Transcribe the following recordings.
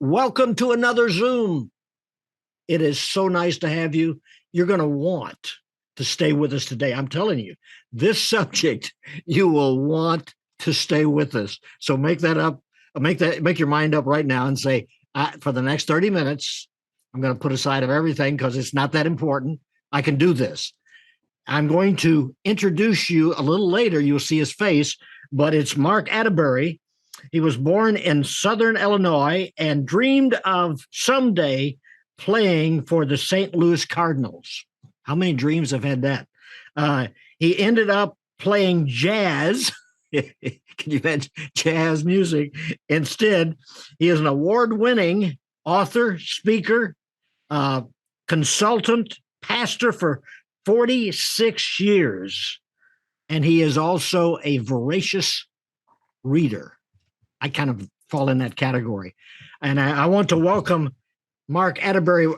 Welcome to another Zoom. It is so nice to have you. You're going to want to stay with us today. I'm telling you, this subject, you will want to stay with us. So make your mind up right now and say, for the next 30 minutes, I'm going to put aside of everything because it's not that important. I can do this. I'm going to introduce you a little later. You'll see his face, but it's Mark Atteberry. He was born in Southern Illinois and dreamed of someday playing for the St. Louis Cardinals. How many dreams have had that? He ended up playing jazz. Can you imagine jazz music? Instead, he is an award-winning author, speaker, consultant, pastor for 46 years. And he is also a voracious reader. I kind of fall in that category. And I want to welcome Mark Atteberry.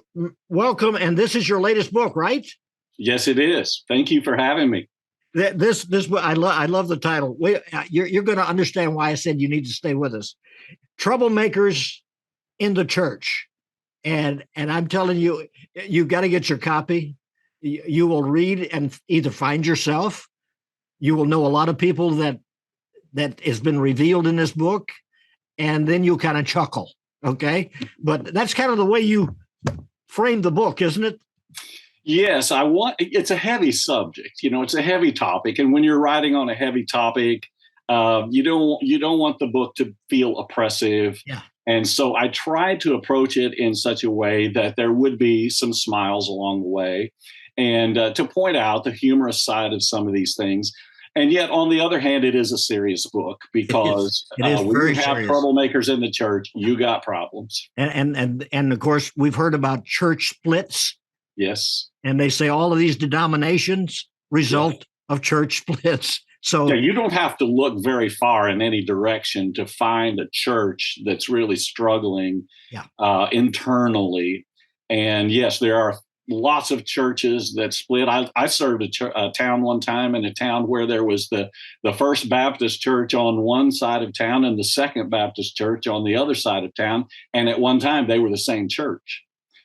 Welcome. And this is your latest book, right? Yes, it is. Thank you for having me. This I love the title. You're going to understand why I said you need to stay with us. Troublemakers in the Church. And I'm telling you, you've got to get your copy. You will read and either find yourself. You will know a lot of people that has been revealed in this book, and then you kind of chuckle, okay? But that's kind of the way you frame the book, isn't it? Yes, it's a heavy subject, it's a heavy topic. And when you're writing on a heavy topic, you don't want the book to feel oppressive. Yeah. And so I tried to approach it in such a way that there would be some smiles along the way, and to point out the humorous side of some of these things. And yet, on the other hand, it is a serious book because it is when very you have serious. Troublemakers in the church, you got problems. And of course, we've heard about church splits. Yes. And they say all of these denominations result of church splits. So yeah, you don't have to look very far in any direction to find a church that's really struggling internally. And yes, there are lots of churches that split. I served a town one time, in a town where there was the First Baptist Church on one side of town and the Second Baptist Church on the other side of town. And at one time, they were the same church.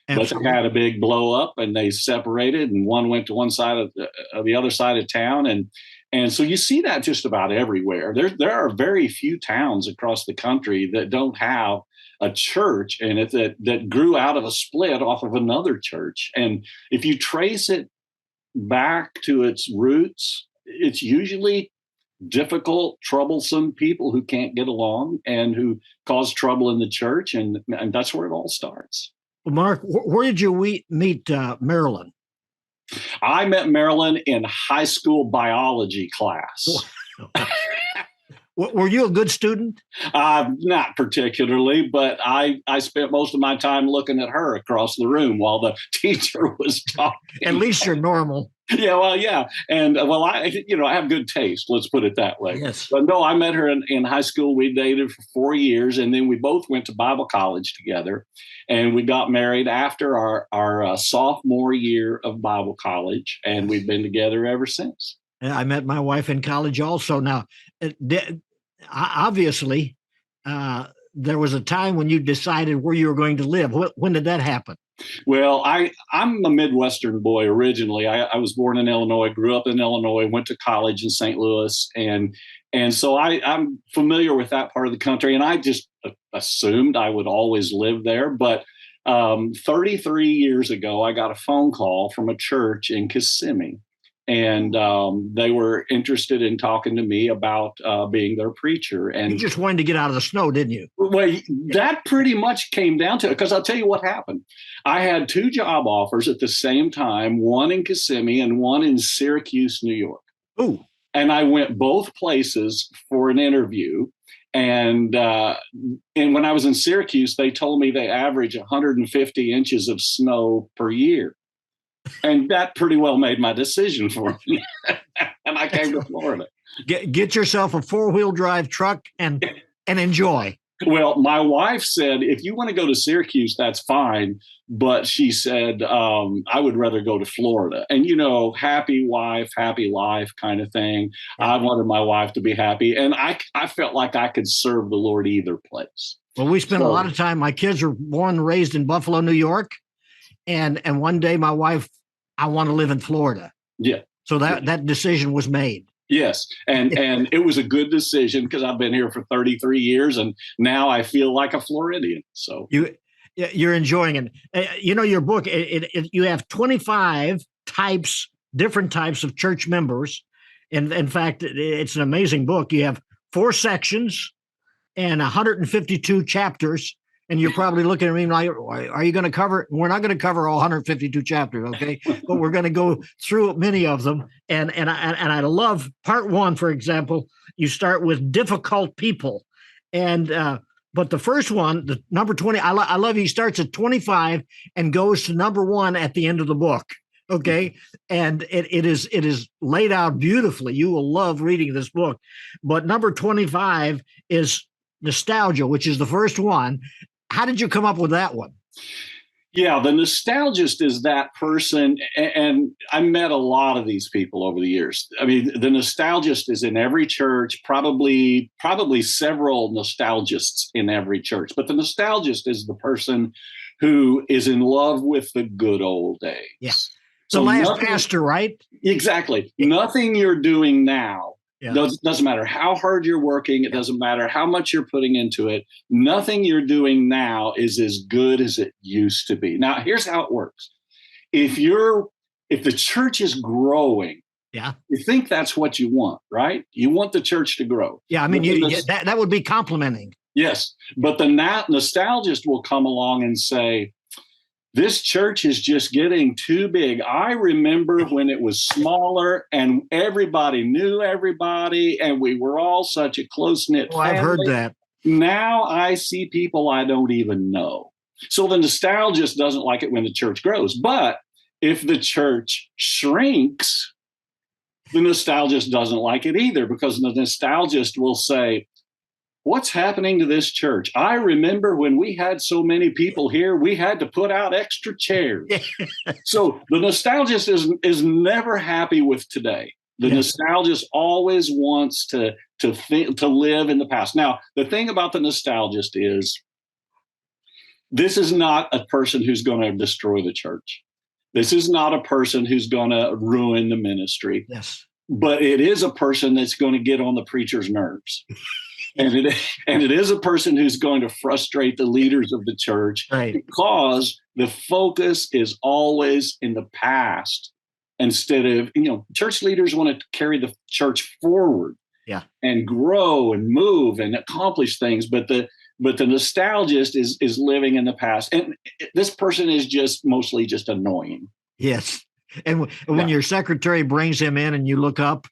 Absolutely. But they had a big blow up and they separated, and one went to one side of the other side of town. And so you see that just about everywhere. There are very few towns across the country that don't have a church in it that grew out of a split off of another church. And if you trace it back to its roots, it's usually difficult, troublesome people who can't get along and who cause trouble in the church. And that's where it all starts. Well, Mark, where did you meet Marilyn? I met Marilyn in high school biology class. Were you a good student? Not particularly, but I spent most of my time looking at her across the room while the teacher was talking. At least you're normal. Yeah. And I have good taste. Let's put it that way. Yes. But no, I met her in high school. We dated for 4 years, and then we both went to Bible college together. And we got married after our sophomore year of Bible college, and we've been together ever since. I met my wife in college also. Now, obviously, there was a time when you decided where you were going to live. When did that happen? Well, I'm a Midwestern boy originally. I was born in Illinois, grew up in Illinois, went to college in St. Louis, and so I'm familiar with that part of the country, and I just assumed I would always live there. But 33 years ago, I got a phone call from a church in Kissimmee. And they were interested in talking to me about being their preacher. And you just wanted to get out of the snow, didn't you? Well, that pretty much came down to it, because I'll tell you what happened. I had 2 job offers at the same time, one in Kissimmee and one in Syracuse, New York. Ooh. And I went both places for an interview. And when I was in Syracuse, they told me they average 150 inches of snow per year. And that pretty well made my decision for me. And I came to Florida. Get yourself a 4-wheel drive truck and enjoy. Well, my wife said, if you want to go to Syracuse, that's fine. But she said, I would rather go to Florida. And, happy wife, happy life kind of thing. Yeah. I wanted my wife to be happy. And I felt like I could serve the Lord either place. Well, we spent a lot of time. My kids were born and raised in Buffalo, New York. And one day my wife, I want to live in Florida. Yeah. So that decision was made. Yes. And it was a good decision because I've been here for 33 years and now I feel like a Floridian. So you're enjoying it. Your book, you have 25 different types of church members. And in fact, it's an amazing book. You have 4 sections and 152 chapters. And you're probably looking at me like, are you going to cover? We're not going to cover all 152 chapters, okay? But we're going to go through many of them. And I love part 1, for example. You start with difficult people, but the first one, the number 20, I love. He starts at 25 and goes to number 1 at the end of the book. Okay, and it is laid out beautifully. You will love reading this book. But number 25 is nostalgia, which is the first one. How did you come up with that one? Yeah, the nostalgist is that person, and I met a lot of these people over the years. I mean, the nostalgist is in every church, probably several nostalgists in every church. But the nostalgist is the person who is in love with the good old days. Yeah. So last pastor, right? Exactly. Nothing you're doing now. Yeah. Doesn't matter how hard you're working. It doesn't matter how much you're putting into it. Nothing you're doing now is as good as it used to be. Now, here's how it works. If the church is growing, you think that's what you want, right? You want the church to grow. Yeah, I mean, that would be complimenting. Yes, but the nostalgist will come along and say, this church is just getting too big. I remember when it was smaller and everybody knew everybody and we were all such a close-knit family. I've heard that. Now I see people I don't even know. So the nostalgist doesn't like it when the church grows. But if the church shrinks, the nostalgist doesn't like it either, because the nostalgist will say, what's happening to this church? I remember when we had so many people here, we had to put out extra chairs. So the nostalgist is never happy with today. The nostalgist always wants to live in the past. Now, the thing about the nostalgist is this is not a person who's going to destroy the church. This is not a person who's going to ruin the ministry. Yes. But it is a person that's going to get on the preacher's nerves. And it is a person who's going to frustrate the leaders of the church, right? Because the focus is always in the past instead of, church leaders want to carry the church forward, and grow and move and accomplish things. But the nostalgist is living in the past, and this person is just mostly just annoying. Yes, and when your secretary brings him in and you look up.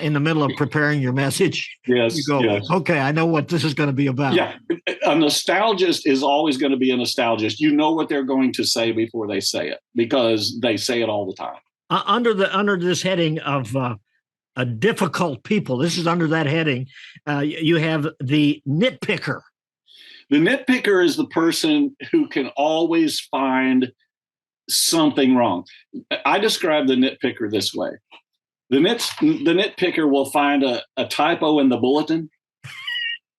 In the middle of preparing your message, you go, okay, I know what this is going to be about. Yeah, a nostalgist is always going to be a nostalgist. You know what they're going to say before they say it, because they say it all the time. Under this heading of a difficult people, this is under that heading, you have the nitpicker. The nitpicker is the person who can always find something wrong. I describe the nitpicker this way. The nitpicker will find a typo in the bulletin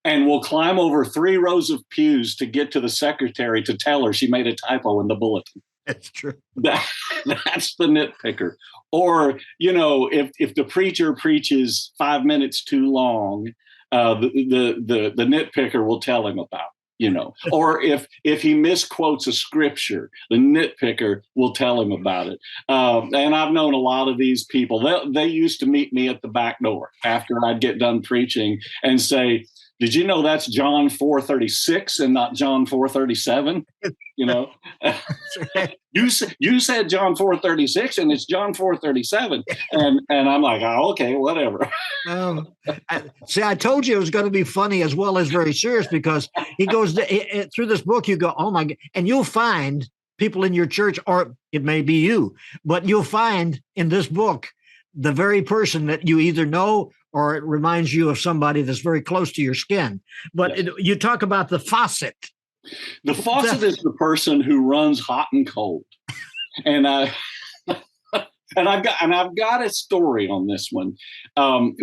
and will climb over 3 rows of pews to get to the secretary to tell her she made a typo in the bulletin. That's true. That's the nitpicker. Or, if the preacher preaches 5 minutes too long, the nitpicker will tell him about. Or if he misquotes a scripture, the nitpicker will tell him about it. And I've known a lot of these people. They used to meet me at the back door after I'd get done preaching and say, did you know that's John 4:36 and not John 4:37? You said John 4:36 and it's John 4:37. And I'm like, oh, okay, whatever. I told you it was going to be funny as well as very serious, because he goes through this book. You go, oh my God. And you'll find people in your church, or it may be you, but you'll find in this book the very person that you either know or it reminds you of somebody that's very close to your skin. But Yes. you talk about the faucet. The faucet is the person who runs hot and cold. And I've got a story on this one.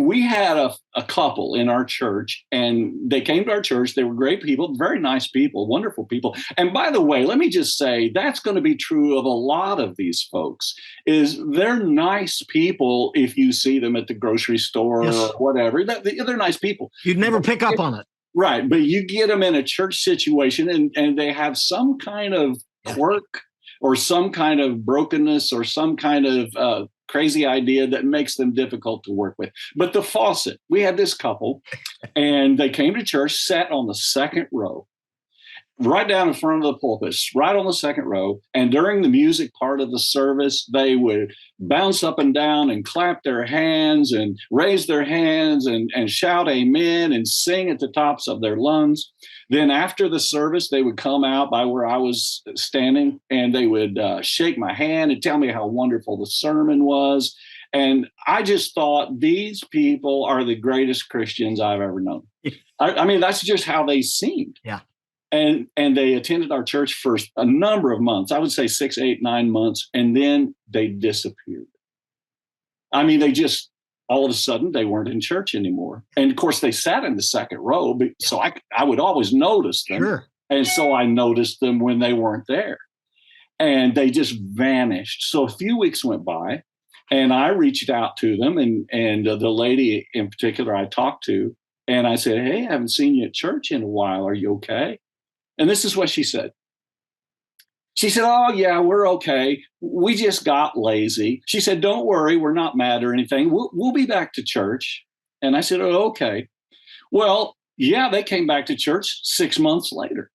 We had a couple in our church, and they came to our church. They were great people, very nice people, wonderful people. And by the way, let me just say that's going to be true of a lot of these folks. Is they're nice people if you see them at the grocery store or whatever. They're nice people. You'd never pick up on it. Right. But you get them in a church situation and they have some kind of quirk or some kind of brokenness or some kind of crazy idea that makes them difficult to work with. But the faucet, we had this couple and they came to church, sat on the second row, right down in front of the pulpit, right on the second row. And during the music part of the service, they would bounce up and down and clap their hands and raise their hands and shout amen and sing at the tops of their lungs. Then after the service, they would come out by where I was standing and they would shake my hand and tell me how wonderful the sermon was. And I just thought these people are the greatest Christians I've ever known. I mean, that's just how they seemed. Yeah. And they attended our church for a number of months. I would say 6, 8, 9 months. And then they disappeared. I mean, they just, all of a sudden, they weren't in church anymore. And of course, they sat in the second row. But, so I would always notice them. Sure. And so I noticed them when they weren't there. And they just vanished. So a few weeks went by. And I reached out to them. And the lady in particular I talked to. And I said, hey, I haven't seen you at church in a while. Are you okay? And this is what she said. She said, oh, yeah, we're okay. We just got lazy. She said, don't worry. We're not mad or anything. We'll be back to church. And I said, oh, okay. Well, yeah, they came back to church 6 months later.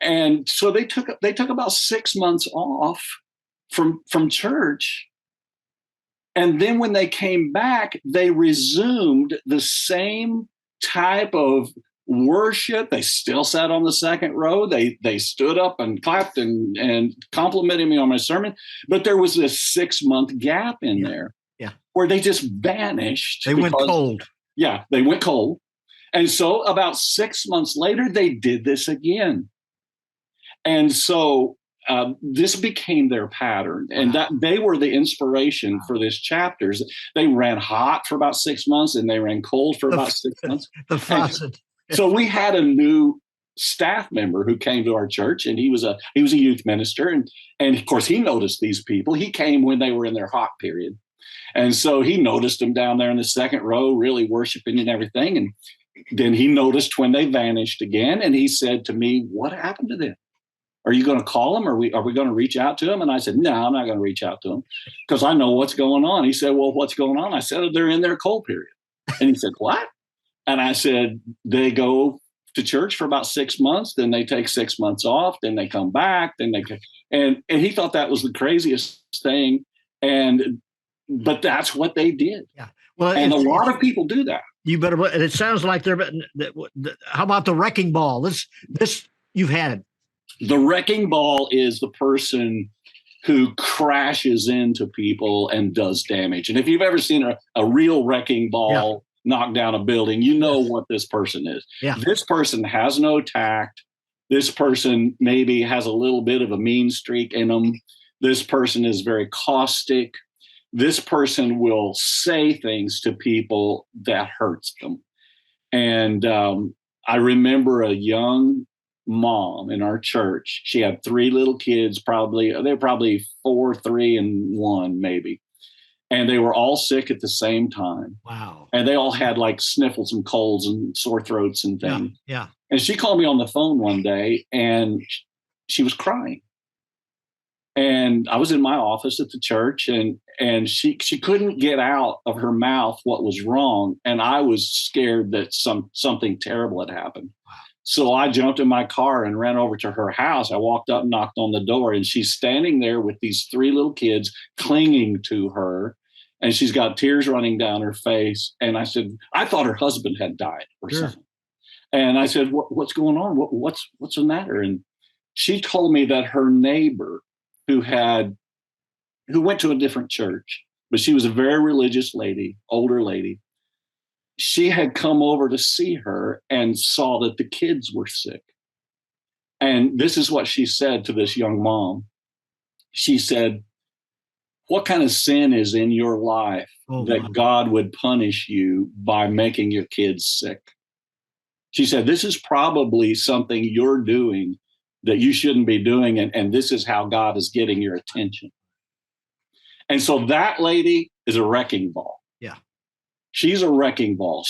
And so they took about 6 months off from church. And then when they came back, they resumed the same type of worship. They still sat on the second row. They stood up and clapped and complimented me on my sermon. But there was this 6-month gap in there where they just vanished. They went cold. Yeah, they went cold. And so about 6 months later, they did this again. And so this became their pattern, and that they were the inspiration for this chapters. They ran hot for about 6 months, and they ran cold for about 6 months. The faucet. So we had a new staff member who came to our church, and he was a youth minister, and of course he noticed these people. He came when they were in their hot period, and so he noticed them down there in the second row, really worshiping and everything. And then he noticed when they vanished again, and he said to me, "What happened to them? Are you going to call them? Are we going to reach out to them?" And I said, "No, I'm not going to reach out to them because I know what's going on." He said, "Well, what's going on?" I said, "They're in their cold period." And he said, "What?" And I said, "They go to church for about 6 months, then they take 6 months off, then they come back, then they and he thought that was the craziest thing. But that's what they did. Yeah. Well, and a lot of people do that. You better. And it sounds like they're. How about the wrecking ball? This you've had it. The wrecking ball is the person who crashes into people and does damage. And if you've ever seen a real wrecking ball knock down a building, you know what this person is. Yeah. This person has no tact. This person maybe has a little bit of a mean streak in them. This person is very caustic. This person will say things to people that hurts them. And I remember a young mom in our church. She had 3 little kids, they're probably 4, 3, and 1 maybe. And they were all sick at the same time. Wow. And they all had like sniffles and colds and sore throats and things. Yeah. And she called me on the phone one day and she was crying. And I was in my office at the church and she couldn't get out of her mouth what was wrong. And I was scared that something terrible had happened. Wow. So I jumped in my car and ran over to her house. I walked up, knocked on the door, and she's standing there with these 3 little kids clinging to her. And she's got tears running down her face. And I said, I thought her husband had died or something. And I said, what's going on? What's the matter? And she told me that her neighbor who went to a different church, but she was a very religious lady, older lady. she had come over to see her and saw that the kids were sick. And this is what she said to this young mom. She said, "What kind of sin is in your life that God would punish you by making your kids sick?" She said, "This is probably something you're doing that you shouldn't be doing. And this is how God is getting your attention." And so that lady is a wrecking ball. Yeah. She's a wrecking ball.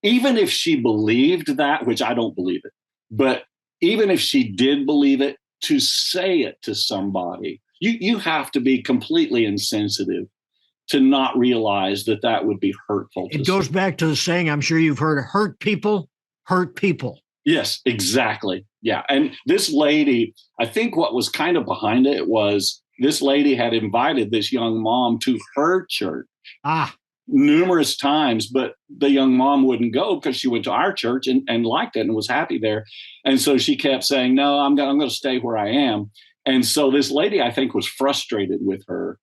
Even if she believed that, which I don't believe it, but even if she did believe it, to say it to somebody, you have to be completely insensitive to not realize that that would be hurtful. It goes back to the saying, I'm sure you've heard, hurt people hurt people. Yes, exactly. Yeah. And this lady, I think what was kind of behind it was this lady had invited this young mom to her church numerous times, but the young mom wouldn't go because she went to our church and liked it and was happy there. And so she kept saying, "No, I'm going to stay where I am." And so this lady, I think, was frustrated with her.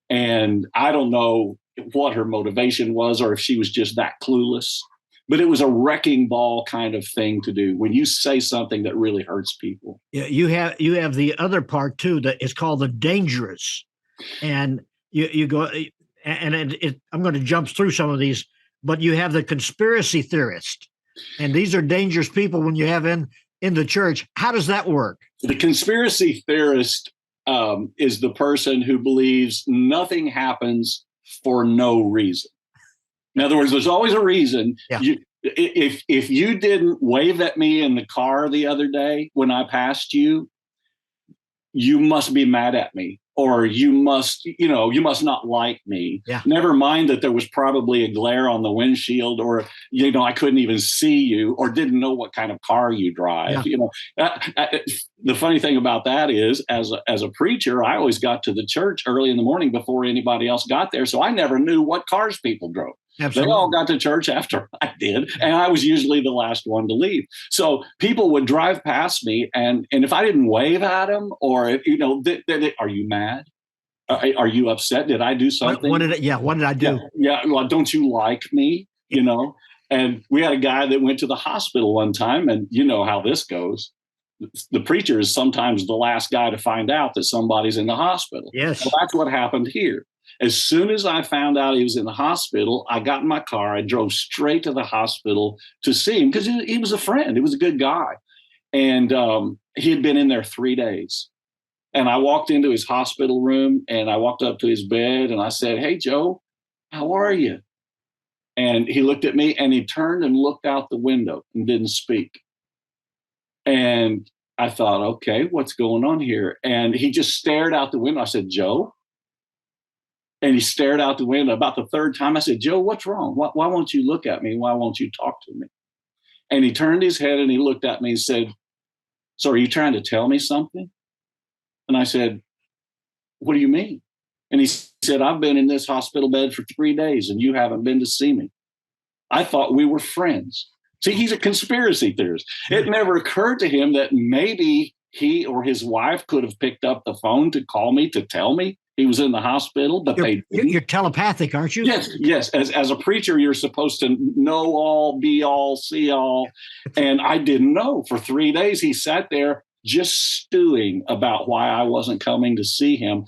And I don't know what her motivation was or if she was just that clueless, but it was a wrecking ball kind of thing to do when you say something that really hurts people. Yeah, you have the other part too that is called the dangerous, and you go and I'm going to jump through some of these, but you have the conspiracy theorist, and these are dangerous people when you have in the church. How does that work? The conspiracy theorist is the person who believes nothing happens for no reason. In other words, there's always a reason. Yeah. If you didn't wave at me in the car the other day when I passed you, you must be mad at me, or you must not like me. Yeah. Never mind that there was probably a glare on the windshield, or, I couldn't even see you or didn't know what kind of car you drive. Yeah. The funny thing about that is, as a preacher, I always got to the church early in the morning before anybody else got there. So I never knew what cars people drove. Absolutely. They all got to church after I did, and I was usually the last one to leave. So people would drive past me, and if I didn't wave at them, or are you mad? Are you upset? Did I do something? What did I do? Yeah. Well, don't you like me? And we had a guy that went to the hospital one time, and you know how this goes. The preacher is sometimes the last guy to find out that somebody's in the hospital. Yes. Well, that's what happened here. As soon as I found out he was in the hospital, I got in my car. I drove straight to the hospital to see him because he was a friend. He was a good guy. And he had been in there 3 days. And I walked into his hospital room, and I walked up to his bed, and I said, "Hey, Joe, how are you?" And he looked at me, and he turned and looked out the window and didn't speak. And I thought, okay, what's going on here? And he just stared out the window. I said, "Joe?" And he stared out the window. About the third time, I said, "Joe, what's wrong? Why won't you look at me? Why won't you talk to me?" And he turned his head and he looked at me and said, "So are you trying to tell me something?" And I said, "What do you mean?" And he said, "I've been in this hospital bed for 3 days and you haven't been to see me. I thought we were friends." See, he's a conspiracy theorist. It never occurred to him that maybe he or his wife could have picked up the phone to call me to tell me he was in the hospital, but you're telepathic, aren't you? Yes. As a preacher, you're supposed to know all, be all, see all. And I didn't know. For 3 days, he sat there just stewing about why I wasn't coming to see him.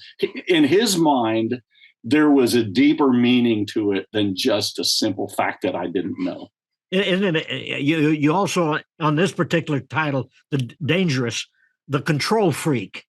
In his mind, there was a deeper meaning to it than just a simple fact that I didn't know. Isn't it? You also, on this particular title, the dangerous, the control freak.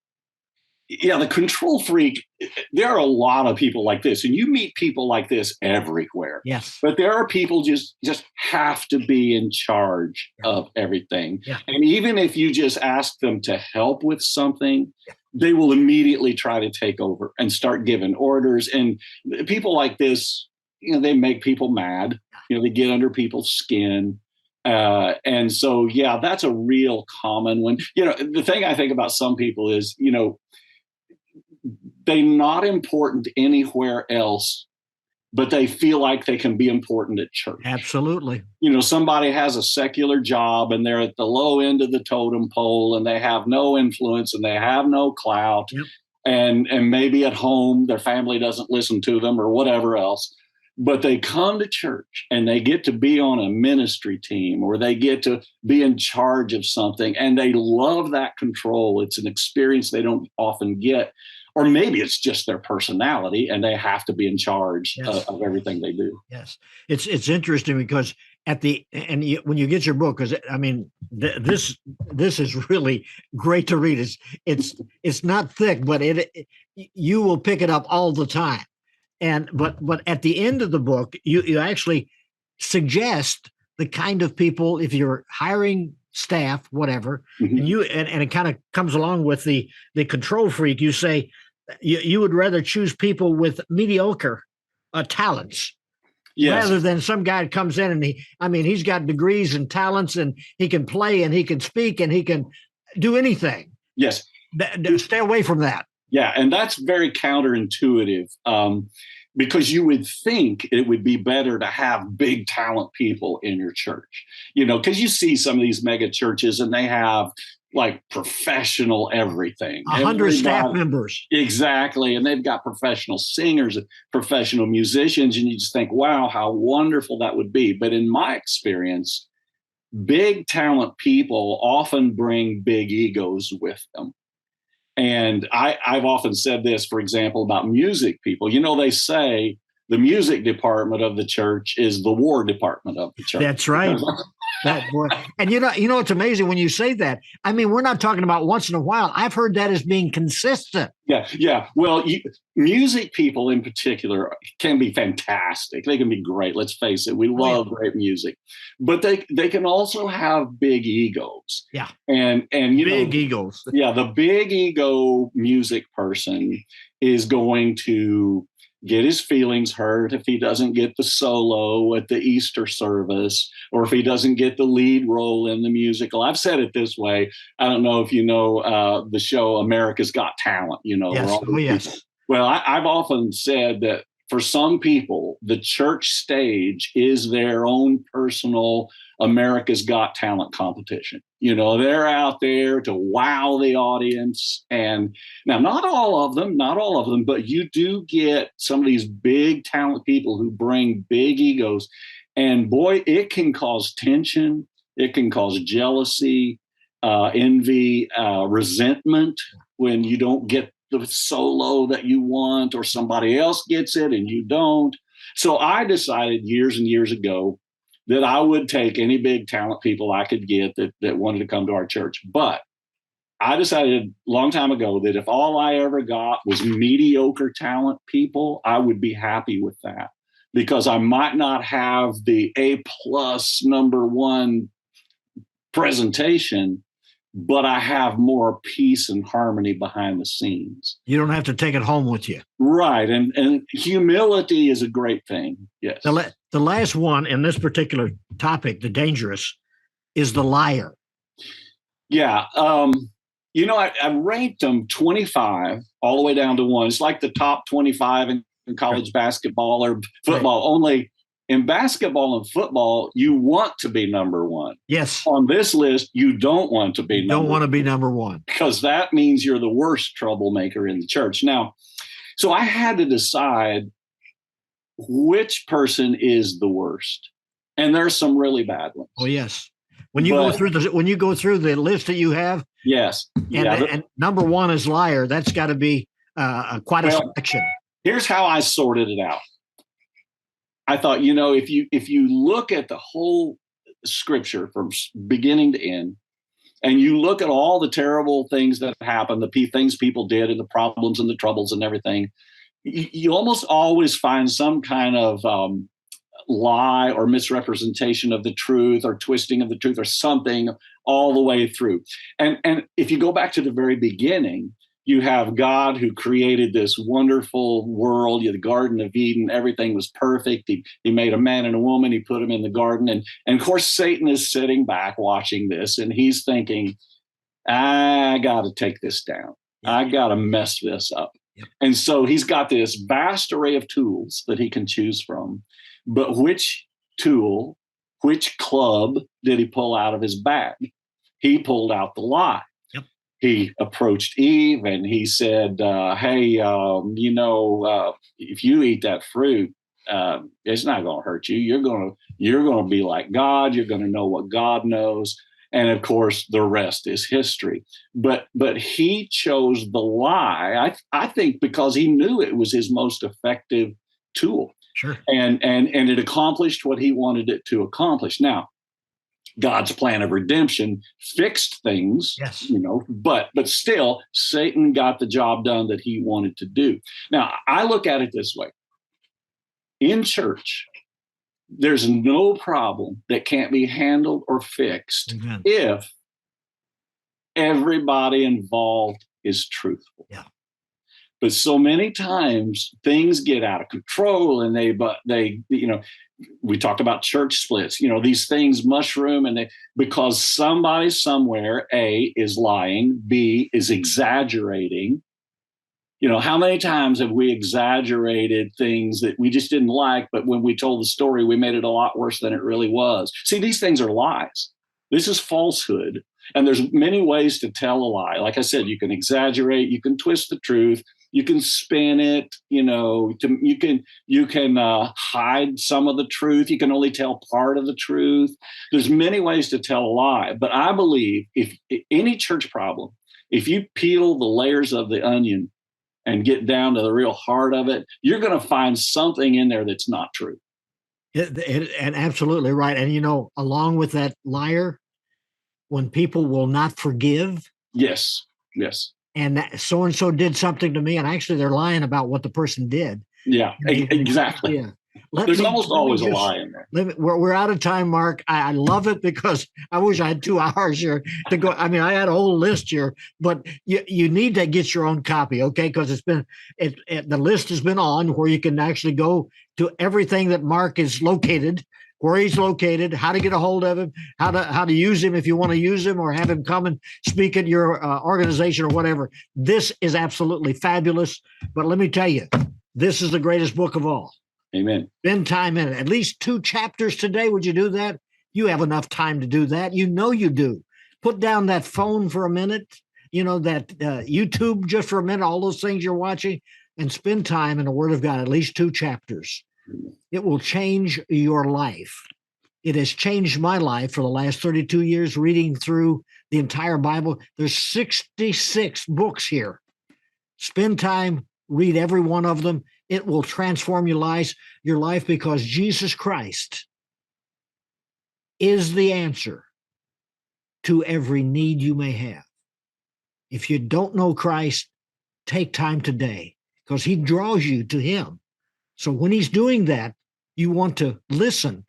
Yeah, the control freak, there are a lot of people like this, and you meet people like this everywhere. Yes. But there are people just have to be in charge of everything. Yeah. And even if you just ask them to help with something, they will immediately try to take over and start giving orders. And people like this, they make people mad. They get under people's skin. And so, yeah, that's a real common one. The thing I think about some people is, they're not important anywhere else, but they feel like they can be important at church. Absolutely. Somebody has a secular job and they're at the low end of the totem pole and they have no influence and they have no clout. Yep. And maybe at home their family doesn't listen to them or whatever else. but they come to church and they get to be on a ministry team, or they get to be in charge of something, and they love that control. It's an experience they don't often get. Or maybe it's just their personality and they have to be in charge of everything they do. Yes. It's interesting because when you get your book, because I mean, this is really great to read. It's not thick, but you will pick it up all the time. But at the end of the book, you actually suggest the kind of people, if you're hiring staff, whatever, and it kind of comes along with the control freak. You say you would rather choose people with mediocre talents, rather than some guy that comes in and he's got degrees and talents, and he can play and he can speak and he can do anything. Yes, stay away from that. Yeah, and that's very counterintuitive. Because you would think it would be better to have big talent people in your church, because you see some of these mega churches and they have like professional everything. 100 staff members. Exactly. And they've got professional singers, professional musicians. And you just think, wow, how wonderful that would be. But in my experience, big talent people often bring big egos with them. And I've often said this, for example, about music people. They say the music department of the church is the war department of the church. That's right. And it's amazing when you say that. I mean, we're not talking about once in a while. I've heard that as being consistent. Yeah. Well, music people in particular can be fantastic. They can be great. Let's face it. We love great music, but they can also have big egos. Yeah. And big egos. Yeah. The big ego music person is going to get his feelings hurt if he doesn't get the solo at the Easter service, or if he doesn't get the lead role in the musical. I've said it this way. I don't know if you know the show America's Got Talent. Yes. Yes. Well, I've often said that for some people, the church stage is their own personal America's Got Talent competition. They're out there to wow the audience. And now, not all of them, but you do get some of these big talent people who bring big egos. And boy, it can cause tension. It can cause jealousy, envy, resentment when you don't get the solo that you want, or somebody else gets it and you don't. So I decided years and years ago that I would take any big talent people I could get that wanted to come to our church. But I decided a long time ago that if all I ever got was mediocre talent people, I would be happy with that, because I might not have the A+ #1 presentation, but I have more peace and harmony behind the scenes. You don't have to take it home with you. Right. And humility is a great thing. Yes. The last one in this particular topic, the dangerous, is the liar. Yeah. I ranked them 25 all the way down to 1. It's like the top 25 in college basketball or football. Right. Only in basketball and football, you want to be number 1. Yes. On this list, you don't want to be number 1. Don't want to be number 1. Because that means you're the worst troublemaker in the church. Now, so I had to decide which person is the worst. And there's some really bad ones. Oh, yes. When you go through the list that you have. Yes. And number 1 is liar. That's got to be quite a selection. Here's how I sorted it out. I thought, if you look at the whole scripture from beginning to end, and you look at all the terrible things that happened, the things people did, and the problems and the troubles and everything, you almost always find some kind of lie or misrepresentation of the truth, or twisting of the truth, or something all the way through. And if you go back to the very beginning, you have God who created this wonderful world, the Garden of Eden. Everything was perfect. He made a man and a woman. He put them in the garden. And of course, Satan is sitting back watching this, and he's thinking, I got to take this down. I got to mess this up. Yep. And so he's got this vast array of tools that he can choose from. But which tool, which club did he pull out of his bag? He pulled out the lie. He approached Eve and he said, hey, if you eat that fruit, It's not going to hurt you. You're going to be like God. You're going to know what God knows. And of course, the rest is history. But he chose the lie, I think, because he knew it was his most effective tool. Sure. And it accomplished what he wanted it to accomplish. Now, God's plan of redemption fixed things, yes, but still, Satan got the job done that he wanted to do. Now, I look at it this way. In church, there's no problem that can't be handled or fixed Amen. if everybody involved is truthful. Yeah. But so many times things get out of control, and we talked about church splits. These things mushroom, and because somebody somewhere, A, is lying, B, is exaggerating. How many times have we exaggerated things that we just didn't like, but when we told the story, we made it a lot worse than it really was? See, these things are lies. This is falsehood. And there's many ways to tell a lie. Like I said, you can exaggerate, you can twist the truth, you can spin it, you can hide some of the truth. You can only tell part of the truth. There's many ways to tell a lie. But I believe if any church problem, if you peel the layers of the onion and get down to the real heart of it, you're going to find something in there that's not true. And absolutely right. And, along with that liar, when people will not forgive. Yes. And so-and-so did something to me, and actually they're lying about what the person did. Yeah, exactly. Yeah. There's almost always a lie in there. We're out of time, Mark. I love it because I wish I had 2 hours here to go. I mean, I had a whole list here, but you need to get your own copy, okay? Because the list has been on where you can actually go to everything that Mark is located, where he's located, how to get a hold of him, how to use him if you want to use him, or have him come and speak at your organization or whatever. This is absolutely fabulous. But let me tell you, this is the greatest book of all. Amen. Spend time in it. At least 2 chapters today. Would you do that? You have enough time to do that. You do. Put down that phone for a minute, that YouTube just for a minute, all those things you're watching, and spend time in the Word of God, at least 2 chapters. It will change your life. It has changed my life for the last 32 years, reading through the entire Bible. There's 66 books here. Spend time, read every one of them. It will transform your life because Jesus Christ is the answer to every need you may have. If you don't know Christ, take time today because he draws you to him. So when he's doing that, you want to listen.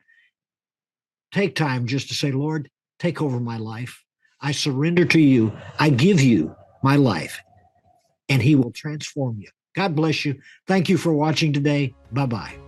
Take time just to say, Lord, take over my life. I surrender to you. I give you my life, and he will transform you. God bless you. Thank you for watching today. Bye-bye.